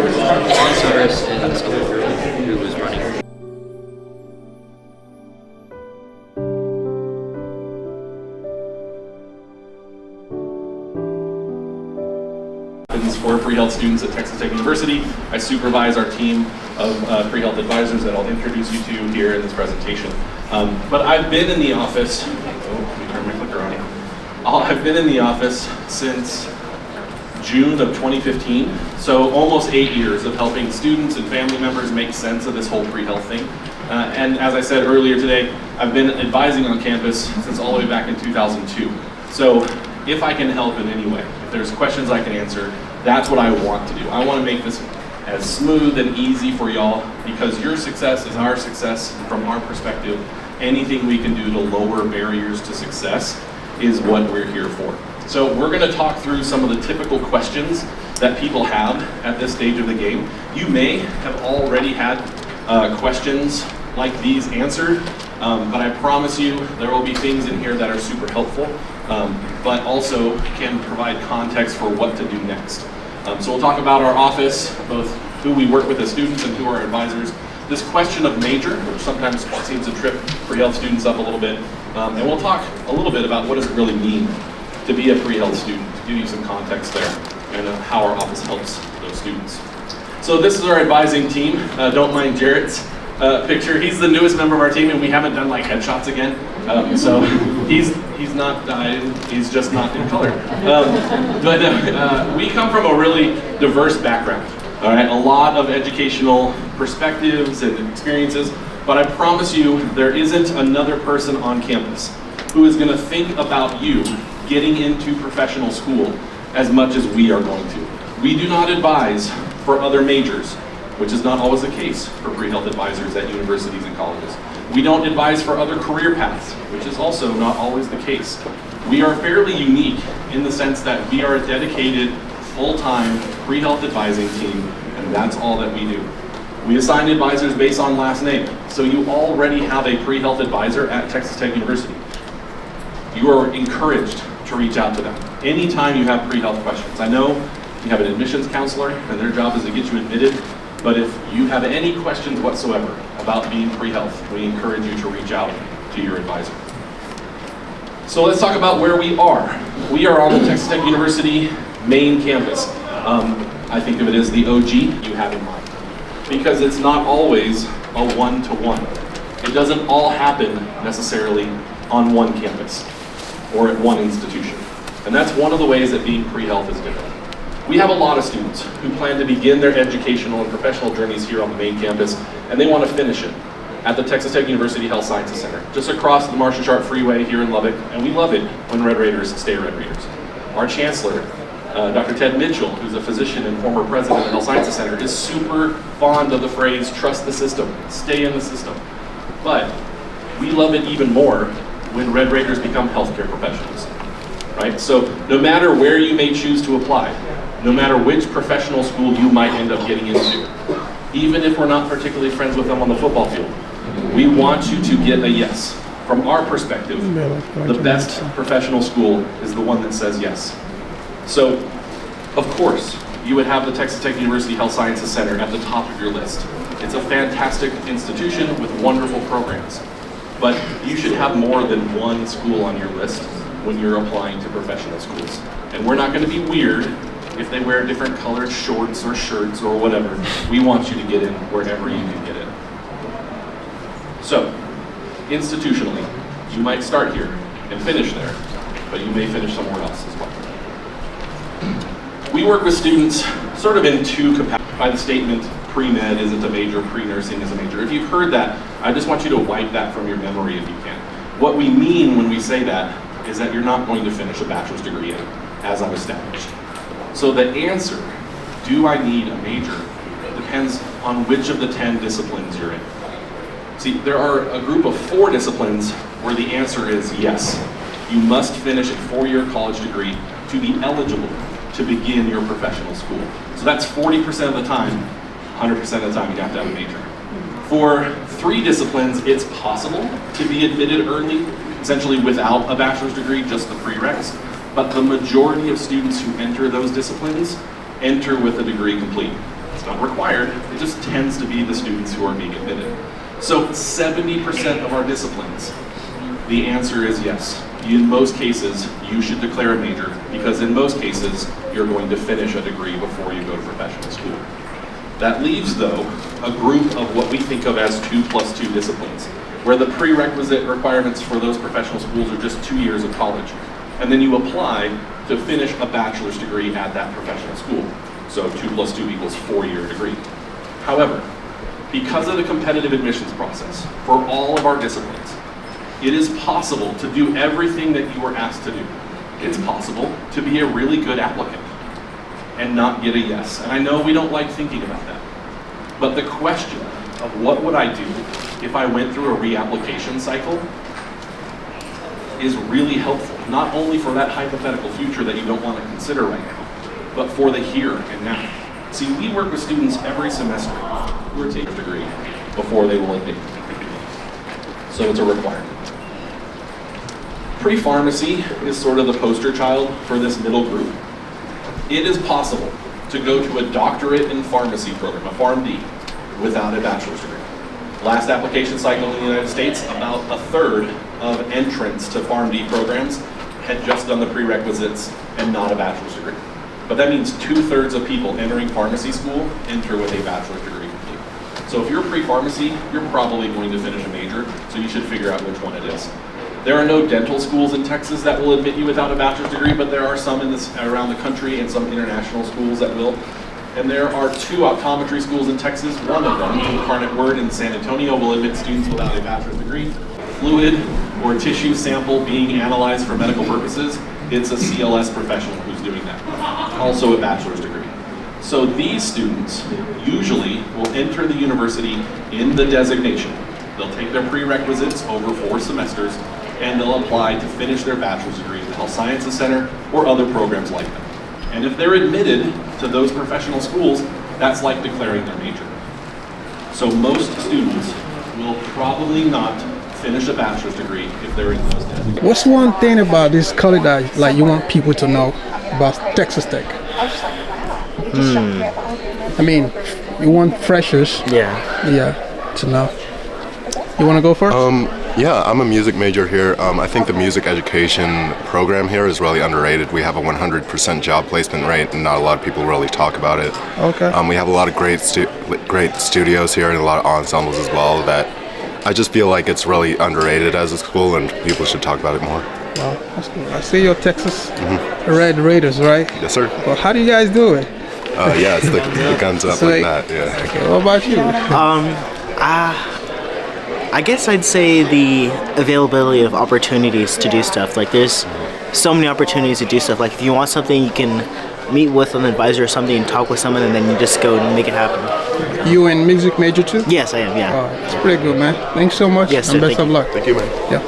Cyrus and the school who was running. For pre-health students at Texas Tech University. I supervise our team of pre-health advisors that I'll introduce you to here in this presentation. But I've been in the office, let me turn my clicker on. I've been in the office since June of 2015, so almost 8 years of helping students and family members make sense of this whole pre-health thing. And as I said earlier today, I've been advising on campus since all the way back in 2002. So if I can help in any way, if there's questions I can answer, that's what I want to do. I want to make this as smooth and easy for y'all because your success is our success. From our perspective, anything we can do to lower barriers to success is what we're here for. So we're going to talk through some of the typical questions that people have at this stage of the game. You may have already had questions like these answered, but I promise you there will be things in here that are super helpful, but also can provide context for what to do next. So we'll talk about our office, both who we work with as students and who are advisors. This question of major, which sometimes seems to trip pre-health students up a little bit, and we'll talk a little bit about what does it really mean to be a pre-health student, to give you some context there, and how our office helps those students. So this is our advising team. Don't mind Jarrett's picture. He's the newest member of our team, and we haven't done like headshots again. So he's not dyed, he's just not in color. But we come from a really diverse background. All right, a lot of educational perspectives and experiences, but I promise you there isn't another person on campus who is going to think about you getting into professional school as much as we are going to. We do not advise for other majors, which is not always the case for pre-health advisors at universities and colleges. We don't advise for other career paths, which is also not always the case. We are fairly unique in the sense that we are a dedicated, full-time pre-health advising team, and that's all that we do. We assign advisors based on last name, so you already have a pre-health advisor at Texas Tech University. You are encouraged to reach out to them anytime you have pre-health questions. I know you have an admissions counselor, and their job is to get you admitted, but if you have any questions whatsoever about being pre-health, we encourage you to reach out to your advisor. So let's talk about where we are. We are on the Texas Tech University main campus. I think of it as the OG you have in mind, because it's not always a one-to-one. It doesn't all happen necessarily on one campus or at one institution. And that's one of the ways that being pre-health is different. We have a lot of students who plan to begin their educational and professional journeys here on the main campus, and they want to finish it at the Texas Tech University Health Sciences Center, just across the Marcia Sharp Freeway here in Lubbock, and we love it when Red Raiders stay Red Raiders. Our chancellor, Dr. Ted Mitchell, who's a physician and former president of the Health Sciences Center, is super fond of the phrase, trust the system, stay in the system. But we love it even more when Red Raiders become healthcare professionals, right? So no matter where you may choose to apply, no matter which professional school you might end up getting into, even if we're not particularly friends with them on the football field, we want you to get a yes. From our perspective, the best professional school is the one that says yes. So, of course, you would have the Texas Tech University Health Sciences Center at the top of your list. It's a fantastic institution with wonderful programs. But you should have more than one school on your list when you're applying to professional schools. And we're not going to be weird if they wear different colored shorts or shirts or whatever. We want you to get in wherever you can get in. So, institutionally, you might start here and finish there, but you may finish somewhere else as well. We work with students sort of in two capacities. By the statement, pre-med isn't a major, pre-nursing is a major. If you've heard that, I just want you to wipe that from your memory if you can. What we mean when we say that is that you're not going to finish a bachelor's degree in it, as I've established. So the answer, do I need a major, depends on which of the 10 disciplines you're in. See, there are a group of 4 disciplines where the answer is yes. You must finish a 4-year college degree to be eligible to begin your professional school. So that's 40% of the time, 100% of the time you have to have a major. For 3 disciplines, it's possible to be admitted early, essentially without a bachelor's degree, just the prereqs. But the majority of students who enter those disciplines enter with a degree complete. It's not required, it just tends to be the students who are being admitted. So 70% of our disciplines, the answer is yes. In most cases, you should declare a major because in most cases, you're going to finish a degree before you go to professional school. That leaves, though, a group of what we think of as 2+2 disciplines, where the prerequisite requirements for those professional schools are just 2 years of college. And then you apply to finish a bachelor's degree at that professional school. So 2+2 equals 4-year degree. However, because of the competitive admissions process for all of our disciplines, it is possible to do everything that you were asked to do. It's possible to be a really good applicant and not get a yes. And I know we don't like thinking about that. But the question of what would I do if I went through a reapplication cycle is really helpful, not only for that hypothetical future that you don't want to consider right now, but for the here and now. See, we work with students every semester who are taking a degree before they will admit. So it's a requirement. Pre-pharmacy is sort of the poster child for this middle group. It is possible to go to a doctorate in pharmacy program, a PharmD, without a bachelor's degree. Last application cycle in the United States, about a third of entrants to PharmD programs had just done the prerequisites and not a bachelor's degree. But that means 2/3 of people entering pharmacy school enter with a bachelor's degree complete. So if you're pre-pharmacy, you're probably going to finish a major, so you should figure out which one it is. There are no dental schools in Texas that will admit you without a bachelor's degree, but there are some in around the country and some international schools that will. And there are 2 optometry schools in Texas. One of them, Incarnate Word in San Antonio, will admit students without a bachelor's degree. Fluid or tissue sample being analyzed for medical purposes, it's a CLS professional who's doing that. Also a bachelor's degree. So these students usually will enter the university in the designation. They'll take their prerequisites over 4 semesters and they'll apply to finish their bachelor's degree at the Health Sciences Center or other programs like that. And if they're admitted to those professional schools, that's like declaring their major. So most students will probably not finish a bachelor's degree if they're in those designations. What's one thing about this college that like you want people to know about Texas Tech? I mean, you want freshers, yeah, to know. You want to go first? Yeah, I'm a music major here. I think the music education program here is really underrated. We have a 100% job placement rate, and not a lot of people really talk about it. Okay. We have a lot of great studios here and a lot of ensembles as well that I just feel like it's really underrated as a school, and people should talk about it more. Wow, that's cool. I see your Texas Red Raiders, right? Yes, sir. Well, how do you guys do it? Yeah, it's the guns up like that. Yeah. Okay, what about you? I guess I'd say the availability of opportunities to do stuff. Like there's so many opportunities to do stuff. Like if you want something, you can meet with an advisor or something and talk with someone and then you just go and make it happen. You in music major too? Yes, I am, yeah. Oh, it's pretty good, man. Thanks so much. Yes, sir, and best thank of luck. Thank you, man. Yeah.